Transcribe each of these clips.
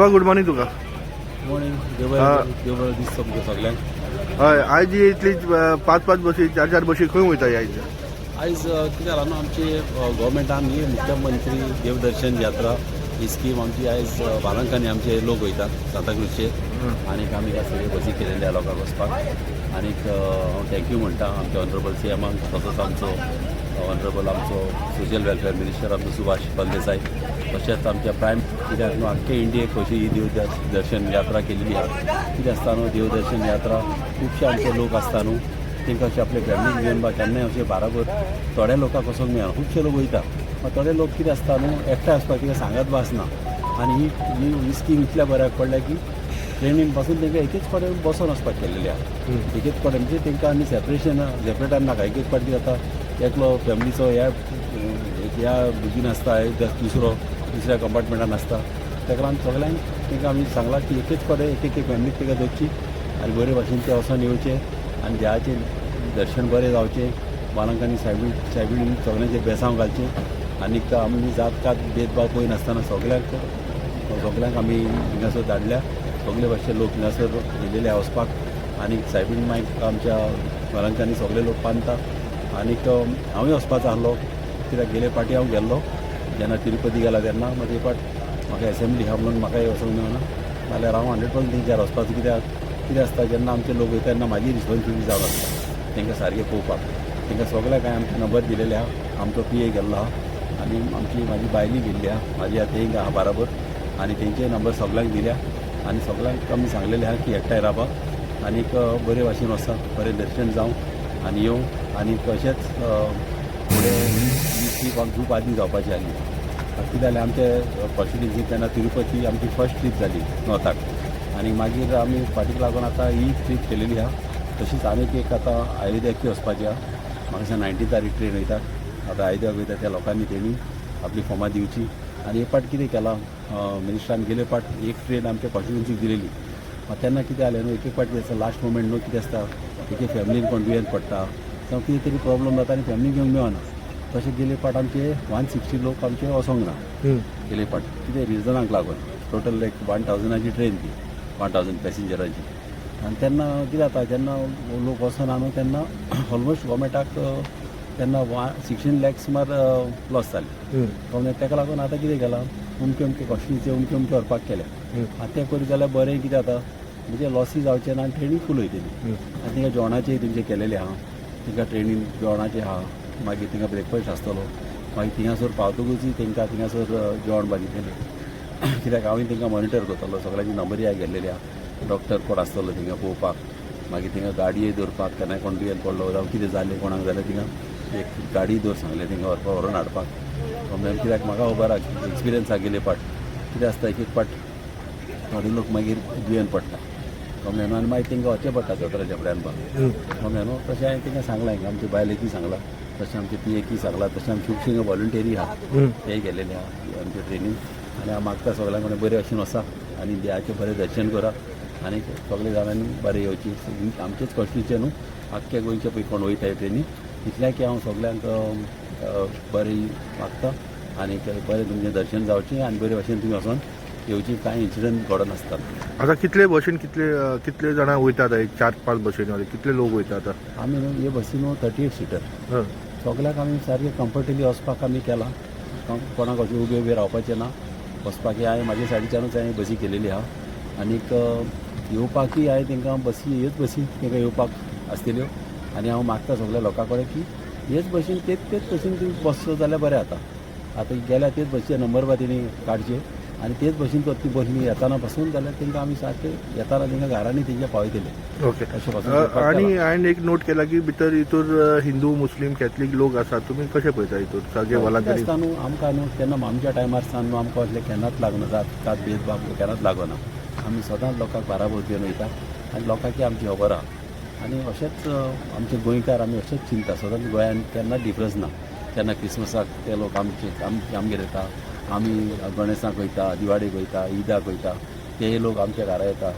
Good morning तुका. Morning देवळ दिसता तुमकां सगल्यांक. हय आयज इतली पांच पांच बसी चार चार बसी खंय वयता आयज? आयज कितें जाला न्हू आमची गोवोरमेंटान ही मुख्यमंत्री देवदर्शन यात्रा ही स्कीम आमची आयज बारांकांनी आमचे लोक वयतात सांताक्रूजचे आनीक आमी ह्या सगळे बसी केलेल्या लोकांक वचपाक. आनीक हांव थँक्यू म्हणटा आमच्या ऑनरेबल सीएमाक, तसोच आमचो ऑनरेबल आमचो सोशल वेलफेअर मिनिस्टर आमचो सुभाष फळदेसाय, तशेंच आमच्या प्रायम कित्याक न्हू आख्खे इंडियेक अशी ही देवदर्शन यात्रा केलेली आहा. कितें आसता न्हू देवदर्शन यात्रा खुबशे आमचे लोक आसता न्हू तांकां अशें आपले फॅमिलीक घेवन बा केन्नाय अशें बाराबर थोड्या लोकांक वचोंक मेळना. खुबशे लोक वयता पण थोडे लोक कितें आसता न्हू एकठांय वचपाक कितें सांगत बा आसना. आनी ही स्कीम इतल्या बऱ्याक पडल्या की ट्रेनीन पासून तांकां एकूच कडेन बसून वचपाक केल्लेली आहा. एकूच कडेन म्हणजे तांकां आनी सेपरेटान नाका. एकूच पाटी जाता एकलो फॅमिलीचो ह्या बुकीन आसता दुसऱ्या कंपार्टमेंटान आसता. ताका लागून सगळ्यांक तांकां आमी सांगलां की एकूच कडेन एक फॅमिलीक तांकां धरची आनी बरे भाशेन ते वचोन येवचे आनी देवाचें दर्शन बरें जावचें. बालांकांनी सायबीण सगळ्यांचें बेसांव घालचें. आनीक आमी जात कात भेदभाव पळय नासतना सगळ्यांक आमी हिंगासर धाडल्या. सगळे भाशेचे लोक हिंगासर येयलेले वचपाक. आनीक सायबीण मागीर आमच्या बालांकांनी सगळे लोक बांदता. आनीक हांवूय वचपाचो आसलो कित्याक गेले पाटी हांव गेल्लो जेन्ना तिरुपती गेला तेन्ना. मागीर पाट म्हाका एसेंब्ली आहा म्हणून म्हाकाय वचोंक मेळना. नाल्यार हांव 100% तेंच्यार वचपाचो. कितें आसता जेन्ना आमचे लोक वयता तेन्ना म्हाजी रिस्पॉन्सिबिलिटी जावन आसता तांकां सारकें पळोवपाक. तांकां सगळ्यांक हांवें आमचे नंबर दिलेले आहा. आमचो PA गेल्लो आहा आनी म्हाजी बायली गेल्ली आहा. म्हाजी आतां आहा बराबर आनी तेंचे नंबर सगळ्यांक दिल्या. आनी सगळ्यांक आमी सांगलेलें आहा की एकठांय रावपाक आनीक बरे भाशेन वचा, बरें दर्शन जावं आनी येवं. आनीक अशेंच फुडें ही ट्रीप आमची खूब आदीं जावपाची आसली. कितें जालें आमचे कॉन्स्टिट्युन्सी तेन्ना तिरुपती आमची फर्स्ट ट्रीप जाली नॉर्थाक. आनी मागीर आमी फाटीक लागून आतां ही ट्रीप केलेली आहा. तशीच आनीक एक आतां अयोध्याची वचपाची आहा. म्हाका दिसता 19 तारीख ट्रेन वयता. आतां अयोध्याक वयता त्या लोकांनी तेणी आपली फॉर्मां दिवची. आनी हे पाट कितें केलां मिनिस्टरान गेले पाट एक ट्रेन आमच्या कॉन्स्टिट्युन्सीक दिलेली. तेन्ना कितें जालें न्हू एक पाटी आसता लास्ट मोमेंट न्हू कितें आसता एक फॅमिलीन कोण दुयेंत पडटा जावं कितें तरी प्रॉब्लम जाता आनी फॅमिलीक घेवंक मेळना. तशें गेले पाट आमचे 160 लोक आमचे वचोंक ना गेले पाट. कितें रिजनाक लागून टोटल लायक 1000ची ट्रेन ती 1000 पॅसेंजरांची. आनी तेन्ना कितें जाता जेन्ना लोक वचना न्हू तेन्ना ऑलमोस्ट गव्हर्मेंटाक तेन्ना 16 लाख सुमार लॉस जाले. गव्हर्मेंट ताका लागून आतां कितें केलां अमके कॉन्स्टिट्युन्सी अमके व्हरपाक केलें. आतां तें करी जाल्यार बरें कितें जाता म्हणजे लॉसी जावचें ना आनी ट्रेनी फूल वयतली. आनी तिंगा जेवणाचें तेंचें केलेलें आहा. तिंगा ट्रेनीन जेवणाचें आहा. मागीर तिंगा ब्रेकफास्ट आसतलो. मागीर थिंगासर पावतकूच तेंकां थिंगासर जेवण बा दितलें. कित्याक हांवूय तेंकां मॉनिटर करतलो. सगळ्यांची नंबरी गेल्लेली आहा. डॉक्टर कोण आसतलो थिंगा पळोवपाक. मागीर थिंगा गाडये दवरपाक केन्नाय कोण दुयेंत पडलो जावं कितें जालें कोणाक जाल्यार थिंगा एक गाडी दवर सांगलें थिंगा व्हरून हाडपाक. कित्याक म्हाका खबर आहा एक्सपिरियन्स आहा गेले पाट कितें आसता एक पाट थोडे लोक मागीर दुयेंत पडटा कळ्ळें न्हू. आनी मागीर तांकां वचचें पडटा दोतोराच्या फुड्यान बा कळ्ळें न्हू. तशें हांवें तांकां सांगलां हिंगा आमच्या बायलेकी सांगलां तशें आमचे PA सांगलां. तशें आमचे खुबशे हिंगा वॉलंटियरी आहा तेय गेलेले आहा आमचे ट्रेनीन. आनी हांव मागता सगळ्यां कडेन बरे भशेन वचा आनी देवाचें बरें दर्शन करा आनी सगळे जाणांनी बरें येवची. आमचेच कॉन्स्टिट्युन्सी न्हू आख्ख्या गोंयचे पळय कोण वयताय ट्रेनी इतल्याक हांव सगळ्यांक बरें मागता आनी बरें तुमचें दर्शन जावचें आनी बरे भशेन तुमी वचोन येवची. कांय इन्सिडंट घडोन आसता. आतां कितले बसीन कितले जाणां वयतात चार पांच बसीन कितले लोक वयता आतां? आमी न्हू हे बसीन 38 सिटर सगळ्याक आमी सारकें कम्फर्टेबली वचपाक आमी केलां. कोणाक अशें उबे रावपाचें ना. वचपाक हांवें म्हाज्या सायडीच्यानूच हांवें बसी केलेली आहा. आनीक येवपाकूय हांवें तांकां बसी ह्योच बसी तांकां येवपाक आसतल्यो. आनी हांव मागता सगळ्या लोकां कडेन की हेच बसीन तेच बसीन तुमी बसचो जाल्यार बरें जाता. आतां गेल्यार तेच बसीचे नंबर बा तेणी काडचे आनी तेच बसीन तो ती बसीन येताना बसून जाल्यार तांकां आमी सारकें येताना तांकां घरांनी तेंच्या पावयतले. ओके. आनी हांवें एक नोट केला की भितर हितूर हिंदू मुस्लीम कॅथलीक लोक आसात. तुमी कशें पळयता हितूर सगळे वॉलंटरी आसता न्हू आमकां न्हू तेन्ना आमच्या टायमार सावन न्हू आमकां असलें केन्नाच लागना जात भेदभाव केन्नाच लागना. आमी सदांच लोकांक बाराबर घेवन वयता आनी लोकांकी आमची खबर आहा. आनी अशेंच आमचे गोंयकार आमी अशेंच चिंता सदांच गोंयान केन्ना डिफरन्स ना. केन्ना क्रिसमसाक ते लोक आमगेर येता. आमी गणेशाक वयता, दिवाळेक वयता, ईदाक वयता. ते लोक आमच्या घरा येता.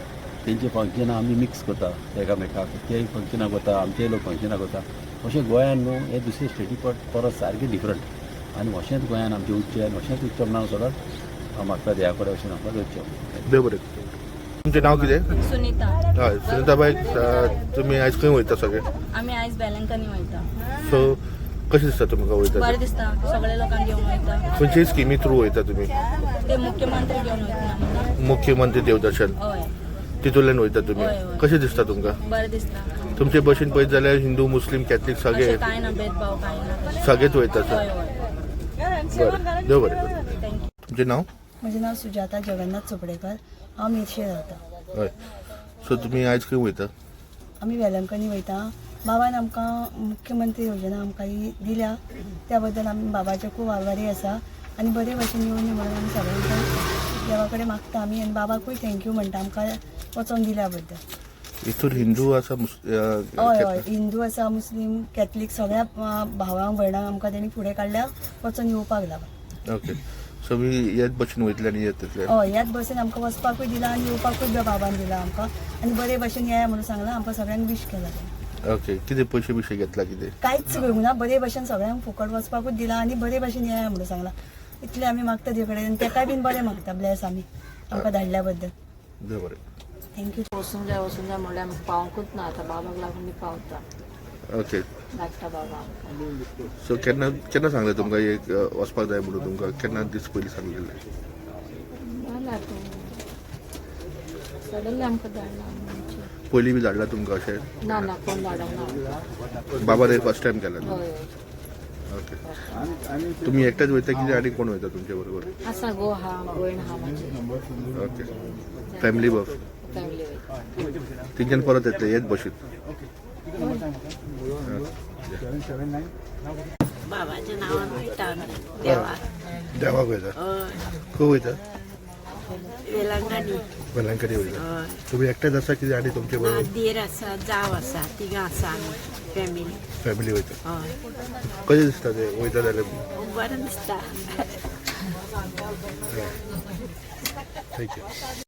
तेंचे फंक्शनां आमी मिक्स करता एकामेकाक. तेय फंक्शनाक वता आमचेय लोक फंक्शनाक वता. अशें गोंयान न्हू हे दुसरे स्टेटी परस सारकें डिफरंट. आनी अशेंच गोंयान आमचें उच्चें आनी अशेंच उत्सव नांव सदांच हांव मागता देवा कडेन अशें म्हाका वचचें. देव बरें तुमचें नांव कितें? सुनीता. हय सुनीताबाई तुमी आयज खंय वयता सगळे? आम्ही आयज बेलंकनी वयता. सो कशें दिसता तुमकां वयता? बरें दिसता, सगळे लोकांक घेवन वयता. खंयच्याय स्किमी थ्रू वयता तुमी? ते मुख्यमंत्री घेवन वयता आमकां. मुख्यमंत्री देवदर्शन हय तितूंतल्यान वयता तुमी? हय, हय. कशें दिसता तुमकां? बरें दिसता. तुमचे भशेन पळयत जाल्यार हिंदू मुस्लीम कॅथलीक सगळे अशें कांय ना, भेदभाव कांय ना. सगळेच वयता हय सर. हय. बरें देव बरें करूं. थँक्यू. तुमचें नांव? म्हजें नांव सुजाता जगन्नाथ चोपडेकर. हांव मेर्शे रावतां. हय सो तुमी आयज खंय वयता? आमी वेलंकनी वयता. बाबान आमकां मुख्यमंत्री योजना आमकां ही दिल्या, त्या बद्दल आमी बाबाचे खूब आभारी आसा आनी बरे भशेन येवनी म्हणून आमी सगळ्यांक देवा कडेन मागता आमी आनी बाबाकूय थँक्यू म्हणटा आमकां वचोन दिल्या बद्दल. हितूर हिंदू आसा हय हय हिंदू आसा मुस्लीम कॅथलीक सगळ्या भावांक भयणांक आमकां तेणी फुडें काडल्या वचोन येवपाक लागून. ओके सो मी ह्याच भशेन वयतले आनी येतले? हय ह्याच बसीन आमकां वचपाकूय दिला आनी येवपाकूय बाबान दिला आमकां आनी बरे भशेन येया म्हणून सांगलां. आमकां सगळ्यांक विश केला. ओके कितें पयशे बिशे घेतला कितें? कांयच घेवंक ना. बरे भशेन सगळ्यांक फुकट वचपाकूच दिला आनी बरे भशेन येया म्हणून सांगला. इतले आमी मागता देव कडेन. तेकाय बीन बरें मागता ब्लेस आमी आमकां धाडल्या बद्दल. देव बरें. थँक्यू. वचूंक जाय म्हणल्यार आमकां पावंकूच ना. आतां बाबाक लागून मी पावता. ओके धाडटा बाबा आमकां. सो केन्ना केन्ना सांगलें तुमकां एक वचपाक जाय म्हणून तुमकां केन्ना दीस पयलीं सांगलेलें? जाल्यार तूं सडनली आमकां धाडला. पयलीं बी धाडला तुमकां अशें? ना ना कोण धाडूंक ना. बाबा फर्स्ट टायम केला हय हय. ओके तुमी एकटेच वयता कितें आनी कोण वयता तुमचे बरोबर? आसा गो हा भयण हा म्हाजी. ओके फॅमिली बफ फॅमिली वयता. तिच्यान परत येतले हेच बशीत? बाबाच्या नावान वयता आमी देवाक. देवाक वयता? हय खंय वयता? वेलंकनी. वेलंकनी वयता? हय. तुमी एकटेच आसा कितें आनी तुमचे बरोबर? दीर आसा, जाव आसा, तिगां आसा आमी फॅमिली. फॅमिली वयता? हय कशें दिसता ते वयता जाल्यार? बरें दिसता. थँक्यू.